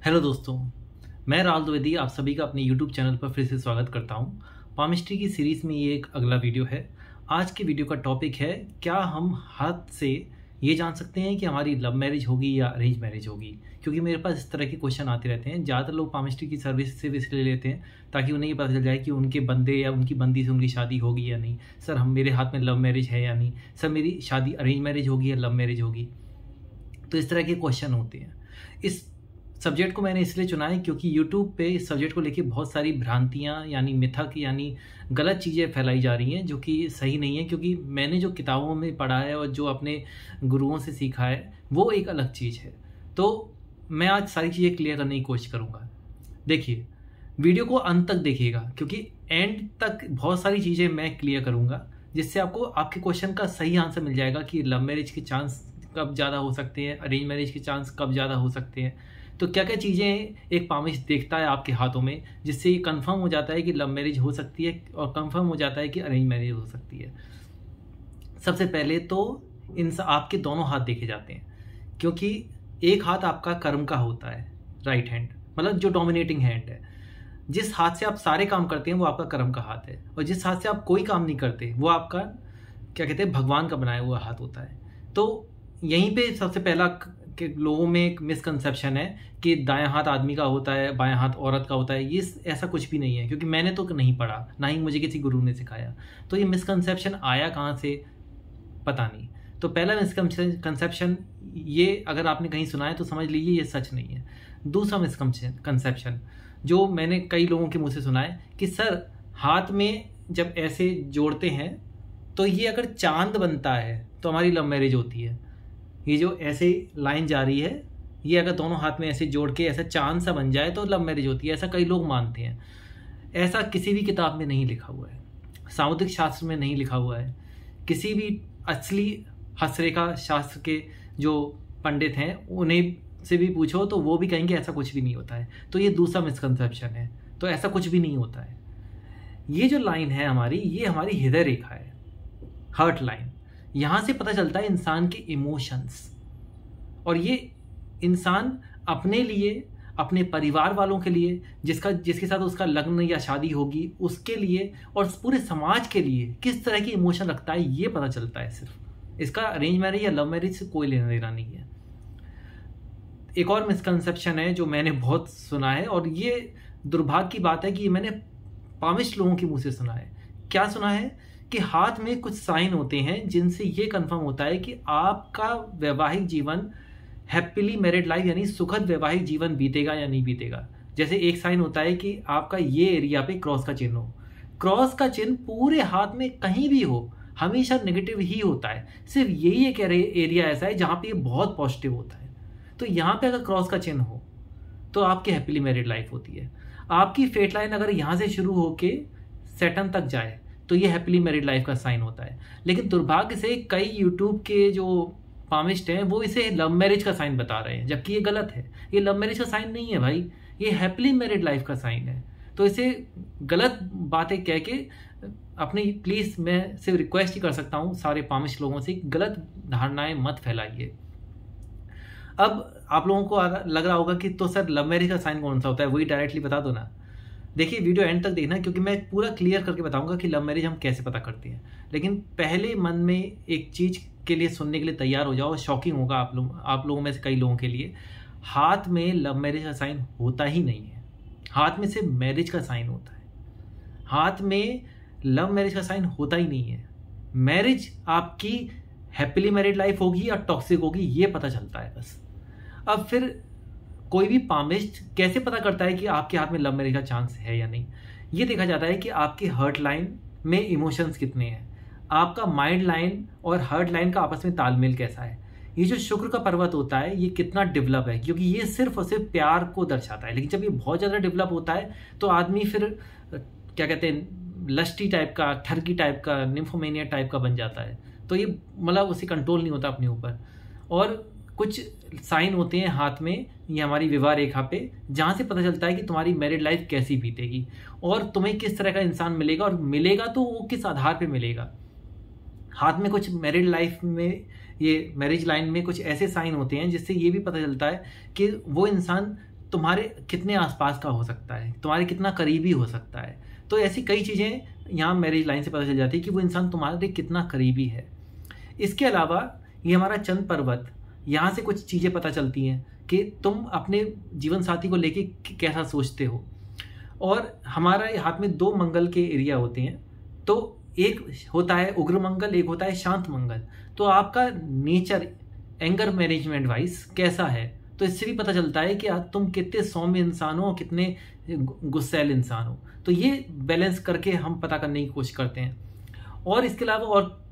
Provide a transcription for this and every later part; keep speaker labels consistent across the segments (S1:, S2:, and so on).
S1: Hello दोस्तों, मैं राहुल द्विवेदी आप सभी का अपने यूट्यूब चैनल पर फिर से स्वागत करता हूं। पामिस्ट्री की सीरीज़ में ये एक अगला वीडियो है। आज के वीडियो का टॉपिक है, क्या हम हाथ से ये जान सकते हैं कि हमारी लव मैरिज होगी या अरेंज मैरिज होगी। क्योंकि मेरे पास इस तरह के क्वेश्चन आते रहते हैं। ज़्यादातर लोग पामिस्ट्री की सर्विस से इसलिए लेते हैं ताकि उन्हें ये पता चल जाए कि उनके बंदे या उनकी बंदी से उनकी शादी होगी या नहीं। सर मेरे हाथ में लव मैरिज है या नहीं। सर मेरी शादी अरेंज मैरिज होगी या लव मैरिज होगी। तो इस तरह के क्वेश्चन होते हैं। इस सब्जेक्ट को मैंने इसलिए चुना है क्योंकि YouTube पे इस सब्जेक्ट को लेके बहुत सारी भ्रांतियाँ यानी मिथक यानी गलत चीज़ें फैलाई जा रही हैं जो कि सही नहीं है। क्योंकि मैंने जो किताबों में पढ़ा है और जो अपने गुरुओं से सीखा है वो एक अलग चीज़ है। तो मैं आज सारी चीज़ें क्लियर करने की कोशिश करूँगा। देखिए, वीडियो को अंत तक देखिएगा क्योंकि एंड तक बहुत सारी चीज़ें मैं क्लियर करूँगा जिससे आपको आपके क्वेश्चन का सही आंसर मिल जाएगा कि लव मैरिज के चांस कब ज़्यादा हो सकते हैं, अरेंज मैरिज के चांस कब ज़्यादा हो सकते हैं। तो क्या क्या चीज़ें एक पामिस्ट देखता है आपके हाथों में जिससे ये कंफर्म हो जाता है कि लव मैरिज हो सकती है और कंफर्म हो जाता है कि अरेंज मैरिज हो सकती है। सबसे पहले तो आपके दोनों हाथ देखे जाते हैं क्योंकि एक हाथ आपका कर्म का होता है, राइट हैंड, मतलब जो डोमिनेटिंग हैंड है। जिस हाथ से आप सारे काम करते हैं वो आपका कर्म का हाथ है और जिस हाथ से आप कोई काम नहीं करते वो आपका क्या कहते हैं भगवान का बनाया हुआ हाथ होता है। तो यहीं पे सबसे पहला कि लोगों में एक मिसकंसेप्शन है कि दायां हाथ आदमी का होता है, बायां हाथ औरत का होता है। ये ऐसा कुछ भी नहीं है क्योंकि मैंने तो नहीं पढ़ा, ना ही मुझे किसी गुरु ने सिखाया। तो ये मिसकंसेप्शन आया कहाँ से पता नहीं। तो पहला मिसकंसेप्शन ये अगर आपने कहीं सुना है तो समझ लीजिए ये सच नहीं है। दूसरा मिसकंसेप्शन जो मैंने कई लोगों के मुँह से सुना है कि सर हाथ में जब ऐसे जोड़ते हैं तो ये अगर चांद बनता है तो हमारी लव मैरिज होती है। ये जो ऐसे लाइन जा रही है ये अगर दोनों हाथ में ऐसे जोड़ के ऐसा चांद सा बन जाए तो लव मैरिज होती है, ऐसा कई लोग मानते हैं। ऐसा किसी भी किताब में नहीं लिखा हुआ है, सामुद्रिक शास्त्र में नहीं लिखा हुआ है। किसी भी असली हस्तरेखा शास्त्र के जो पंडित हैं उन्हें से भी पूछो तो वो भी कहेंगे ऐसा कुछ भी नहीं होता है। तो ये दूसरा मिसकंसेप्शन है। तो ऐसा कुछ भी नहीं होता है। ये जो लाइन है हमारी, ये हमारी हृदय रेखा है, हार्ट लाइन। यहाँ से पता चलता है इंसान के इमोशंस, और ये इंसान अपने लिए, अपने परिवार वालों के लिए, जिसके साथ उसका लग्न या शादी होगी उसके लिए और पूरे समाज के लिए किस तरह की इमोशन रखता है ये पता चलता है। सिर्फ इसका अरेंज मैरिज या लव मैरिज से कोई लेना देना नहीं है। एक और मिसकंसेप्शन है जो मैंने बहुत सुना है और ये दुर्भाग्य की बात है कि मैंने पामिस्ट लोगों के मुंह से सुना है। क्या सुना है कि हाथ में कुछ साइन होते हैं जिनसे ये कंफर्म होता है कि आपका वैवाहिक जीवन हैप्पीली मैरिड लाइफ यानी सुखद वैवाहिक जीवन बीतेगा या नहीं बीतेगा। जैसे एक साइन होता है कि आपका ये एरिया पे क्रॉस का चिन्ह हो। क्रॉस का चिन्ह पूरे हाथ में कहीं भी हो हमेशा नेगेटिव ही होता है। सिर्फ यही एक एरिया ऐसा है जहाँ पे ये बहुत पॉजिटिव होता है। तो यहाँ पे अगर क्रॉस का चिन्ह हो तो आपकी हैप्पीली मैरिड लाइफ होती है। आपकी फेट लाइन अगर यहाँ से शुरू होके सैटर्न तक जाए तो ये हैप्पीली मैरिड लाइफ का साइन होता है। लेकिन दुर्भाग्य से कई यूट्यूब के जो पामिस्ट हैं वो इसे लव मैरिज का साइन बता रहे हैं, जबकि ये गलत है। ये लव मैरिज का साइन नहीं है भाई, ये हैप्पीली मैरिड लाइफ का साइन है। तो इसे गलत बातें कह के अपनी प्लीज़ मैं सिर्फ रिक्वेस्ट ही कर सकता हूँ सारे पामिस्ट लोगों से, गलत धारणाएं मत फैलाइए। अब आप लोगों को लग रहा होगा कि तो सर लव मैरिज का साइन कौन सा होता है, वही डायरेक्टली बता दो ना। देखिए, वीडियो एंड तक देखना क्योंकि मैं पूरा क्लियर करके बताऊंगा कि लव मैरिज हम कैसे पता करते हैं। लेकिन पहले मन में एक चीज़ के लिए सुनने के लिए तैयार हो जाओ, शॉकिंग होगा आप लोगों में से कई लोगों के लिए। हाथ में लव मैरिज का साइन होता ही नहीं है। हाथ में सिर्फ मैरिज का साइन होता है। हाथ में लव मैरिज का साइन होता ही नहीं है। मैरिज आपकी हैप्पीली मैरिड लाइफ होगी या टॉक्सिक होगी ये पता चलता है बस। अब फिर कोई भी पामिस्ट कैसे पता करता है कि आपके हाथ में लव मैरिज का चांस है या नहीं। ये देखा जाता है कि आपकी हार्ट लाइन में इमोशंस कितने हैं, आपका माइंड लाइन और हार्ट लाइन का आपस में तालमेल कैसा है। ये जो शुक्र का पर्वत होता है ये कितना डेवलप है, क्योंकि ये सिर्फ और सिर्फ प्यार को दर्शाता है। लेकिन जब ये बहुत ज़्यादा डेवलप होता है तो आदमी फिर क्या कहते हैं लस्टी टाइप का, ठरकी टाइप का, निम्फोमेनिया टाइप का बन जाता है। तो ये मतलब उसे कंट्रोल नहीं होता अपने ऊपर। और कुछ साइन होते हैं हाथ में, ये हमारी विवाह रेखा पे, जहाँ से पता चलता है कि तुम्हारी मैरिड लाइफ कैसी बीतेगी और तुम्हें किस तरह का इंसान मिलेगा, और मिलेगा तो वो किस आधार पे मिलेगा। हाथ में कुछ मैरिड लाइफ में, ये मैरिज लाइन में कुछ ऐसे साइन होते हैं जिससे ये भी पता चलता है कि वो इंसान तुम्हारे कितने आसपास का हो सकता है, तुम्हारे कितना करीबी हो सकता है। तो ऐसी कई चीज़ें यहाँ मैरिज लाइन से पता चल जाती है कि वो इंसान तुम्हारे कितना करीबी है। इसके अलावा ये हमारा चंद्र पर्वत, यहाँ से कुछ चीज़ें पता चलती हैं कि तुम अपने जीवन साथी को लेके कैसा सोचते हो। और हमारे हाथ में 2 मंगल के एरिया होते हैं, तो एक होता है उग्र मंगल, एक होता है शांत मंगल। तो आपका नेचर एंगर मैनेजमेंट वाइज कैसा है, तो इससे भी पता चलता है कि तुम कितने सौम्य इंसान हो, कितने गुस्सैल इंसान हो। तो ये बैलेंस करके हम पता करने की कोशिश करते हैं। और इसके अलावा और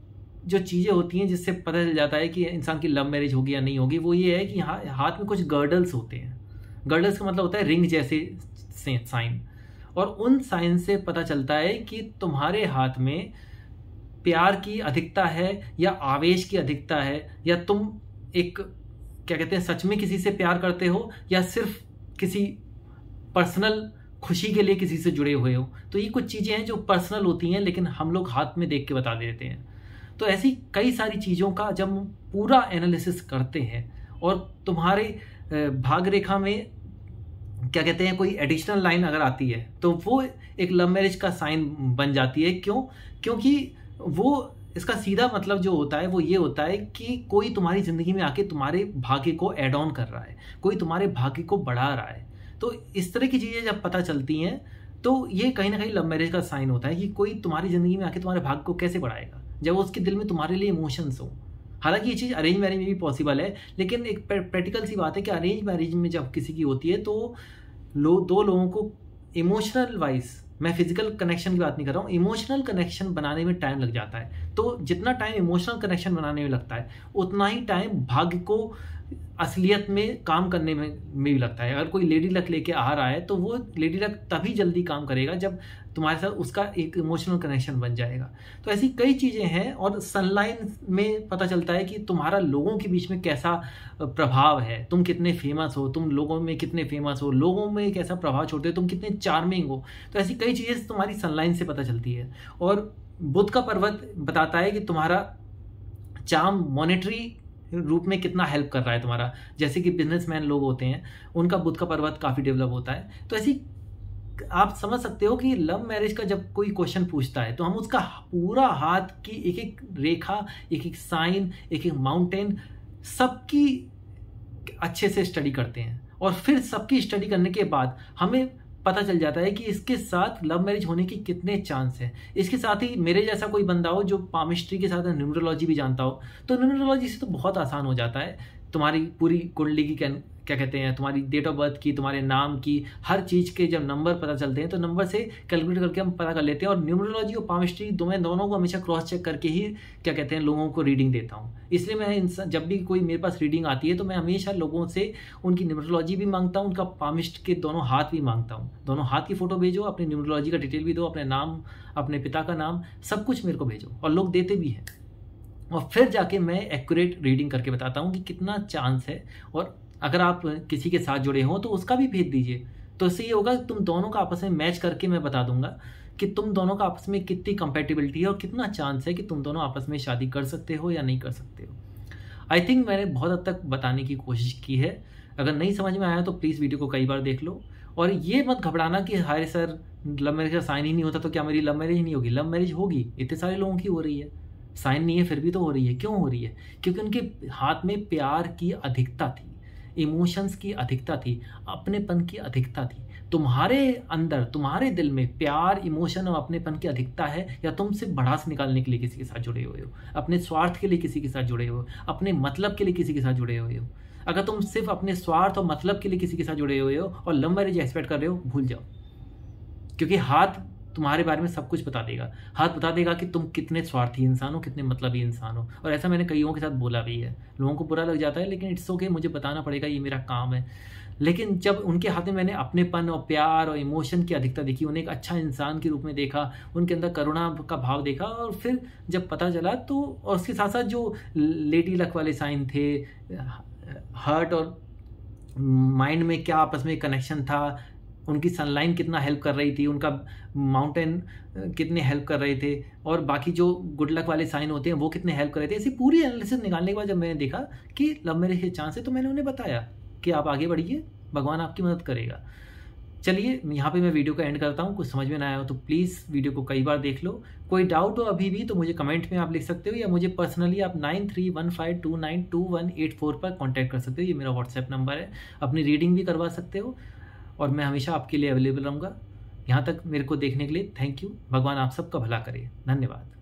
S1: जो चीज़ें होती हैं जिससे पता चल जाता है कि इंसान की लव मैरिज होगी या नहीं होगी, वो ये है कि यहाँ हाथ में कुछ गर्डल्स होते हैं। गर्डल्स का मतलब होता है रिंग जैसे साइन, और उन साइन से पता चलता है कि तुम्हारे हाथ में प्यार की अधिकता है या आवेश की अधिकता है, या तुम एक क्या कहते हैं सच में किसी से प्यार करते हो या सिर्फ किसी पर्सनल खुशी के लिए किसी से जुड़े हुए हो। तो ये कुछ चीज़ें हैं जो पर्सनल होती हैं, लेकिन हम लोग हाथ में देख के बता देते हैं। तो ऐसी कई सारी चीज़ों का जब हम पूरा एनालिसिस करते हैं और तुम्हारे भाग्य रेखा में क्या कहते हैं कोई एडिशनल लाइन अगर आती है, तो वो एक लव मैरिज का साइन बन जाती है। क्यों? क्योंकि वो इसका सीधा मतलब जो होता है वो ये होता है कि कोई तुम्हारी ज़िंदगी में आके तुम्हारे भाग्य को ऐड ऑन कर रहा है, कोई तुम्हारे भाग्य को बढ़ा रहा है। तो इस तरह की चीज़ें जब पता चलती हैं तो ये कहीं ना कहीं लव मैरिज का साइन होता है कि कोई तुम्हारी ज़िंदगी में आके तुम्हारे भाग्य को कैसे बढ़ाएगा, जब उसके दिल में तुम्हारे लिए इमोशंस हो। हालांकि ये चीज़ अरेंज मैरिज में भी पॉसिबल है, लेकिन एक प्रैक्टिकल सी बात है कि अरेंज मैरिज में जब किसी की होती है तो 2 लोगों को इमोशनल वाइज, मैं फिजिकल कनेक्शन की बात नहीं कर रहा हूँ, इमोशनल कनेक्शन बनाने में टाइम लग जाता है। तो जितना टाइम इमोशनल कनेक्शन बनाने में लगता है उतना ही टाइम भाग्य को असलियत में काम करने में भी लगता है। अगर कोई लेडी लक लेके आ रहा है तो वो लेडी लक तभी जल्दी काम करेगा जब तुम्हारे साथ उसका एक इमोशनल कनेक्शन बन जाएगा। तो ऐसी कई चीज़ें हैं। और सनलाइन में पता चलता है कि तुम्हारा लोगों के बीच में कैसा प्रभाव है, तुम कितने फेमस हो, तुम लोगों में कितने फेमस हो, लोगों में कैसा प्रभाव छोड़ते हो, तुम कितने चार्मिंग हो। तो ऐसी कई चीज़ें तुम्हारी सनलाइन से पता चलती है। और बुध का पर्वत बताता है कि तुम्हारा चार्म मॉनेटरी रूप में कितना हेल्प कर रहा है तुम्हारा। जैसे कि बिजनेसमैन लोग होते हैं उनका बुध का पर्वत काफ़ी डेवलप होता है। तो ऐसी आप समझ सकते हो कि लव मैरिज का जब कोई क्वेश्चन पूछता है तो हम उसका पूरा हाथ की एक एक रेखा, एक एक साइन, एक एक माउंटेन, सबकी अच्छे से स्टडी करते हैं। और फिर सबकी स्टडी करने के बाद हमें पता चल जाता है कि इसके साथ लव मैरिज होने की कितने चांस हैं। इसके साथ ही मेरे जैसा कोई बंदा हो जो पामिस्ट्री के साथ न्यूमरोलॉजी भी जानता हो, तो न्यूमरोलॉजी से तो बहुत आसान हो जाता है। तुम्हारी पूरी कुंडली की क्या कहते हैं, तुम्हारी डेट ऑफ बर्थ की, तुम्हारे नाम की, हर चीज़ के जब नंबर पता चलते हैं तो नंबर से कैलकुलेट करके हम पता कर लेते हैं। और न्यूमरोलॉजी और पामिस्ट्री दोनों को हमेशा क्रॉस चेक करके ही क्या कहते हैं लोगों को रीडिंग देता हूँ। इसलिए मैं जब भी कोई मेरे पास रीडिंग आती है तो मैं हमेशा लोगों से उनकी न्यूमरोलॉजी भी मांगता हूँ, उनका पामिस्ट के दोनों हाथ भी मांगता हूँ। दोनों हाथ की फ़ोटो भेजो, अपनी न्यूमरोलॉजी का डिटेल भी दो, अपने नाम, अपने पिता का नाम, सब कुछ मेरे को भेजो। और लोग देते भी हैं। और फिर जाके मैं एक्यूरेट रीडिंग करके बताता हूँ कि कितना चांस है। और अगर आप किसी के साथ जुड़े हो तो उसका भी भेज दीजिए। तो इससे ये होगा तुम दोनों का आपस में मैच करके मैं बता दूंगा कि तुम दोनों का आपस में कितनी कंपैटिबिलिटी है और कितना चांस है कि तुम दोनों आपस में शादी कर सकते हो या नहीं कर सकते हो। आई थिंक मैंने बहुत हद तक बताने की कोशिश की है। अगर नहीं समझ में आया तो प्लीज़ वीडियो को कई बार देख लो। और ये मत घबराना कि हाय सर लव मैरिज का साइन ही नहीं होता तो क्या मेरी लव मैरिज नहीं होगी। लव मैरिज होगी, इतने सारे लोगों की हो रही है, साइन नहीं है फिर भी तो हो रही है। क्यों हो रही है? क्योंकि उनके हाथ में प्यार की अधिकता थी, इमोशंस की अधिकता थी, अपनेपन की अधिकता थी। तुम्हारे अंदर, तुम्हारे दिल में प्यार, इमोशन और अपनेपन की अधिकता है, या तुम सिर्फ भड़ास निकालने के लिए किसी के साथ जुड़े हुए हो, अपने स्वार्थ के लिए किसी के साथ जुड़े हुए हो, अपने मतलब के लिए किसी के साथ जुड़े हुए हो। अगर तुम सिर्फ अपने स्वार्थ और मतलब के लिए किसी के साथ जुड़े हुए हो और लव मैरिज एक्सपेक्ट कर रहे हो, भूल जाओ। क्योंकि हाथ तुम्हारे बारे में सब कुछ बता देगा। हाथ बता देगा कि तुम कितने स्वार्थी इंसान हो, कितने मतलबी इंसान हो। और ऐसा मैंने कईयों के साथ बोला भी है। लोगों को बुरा लग जाता है, लेकिन इट्स ओके, मुझे बताना पड़ेगा, ये मेरा काम है। लेकिन जब उनके हाथ में मैंने अपनेपन और प्यार और इमोशन की अधिकता देखी, उन्हें एक अच्छा इंसान के रूप में देखा, उनके अंदर करुणा का भाव देखा, और फिर जब पता चला तो, और उसके साथ साथ जो लेडी लक वाले साइन थे, हार्ट और माइंड में क्या आपस में कनेक्शन था, उनकी सनलाइन कितना हेल्प कर रही थी, उनका माउंटेन कितने हेल्प कर रहे थे, और बाकी जो गुड लक वाले साइन होते हैं वो कितने हेल्प कर रहे थे। ऐसी पूरी एनालिसिस निकालने के बाद जब मैंने देखा कि लव मैरिज के चांस है तो मैंने उन्हें बताया कि आप आगे बढ़िए, भगवान आपकी मदद करेगा। चलिए यहाँ पे मैं वीडियो का एंड करता हूँ। कुछ समझ में ना आया हो तो प्लीज़ वीडियो को कई बार देख लो। कोई डाउट हो अभी भी तो मुझे कमेंट में आप लिख सकते हो, या मुझे पर्सनली आप 9315292184 पर कॉन्टैक्ट कर सकते हो। ये मेरा व्हाट्सएप नंबर है। अपनी रीडिंग भी करवा सकते हो और मैं हमेशा आपके लिए अवेलेबल रहूँगा। यहाँ तक मेरे को देखने के लिए थैंक यू। भगवान आप सबका भला करे। धन्यवाद।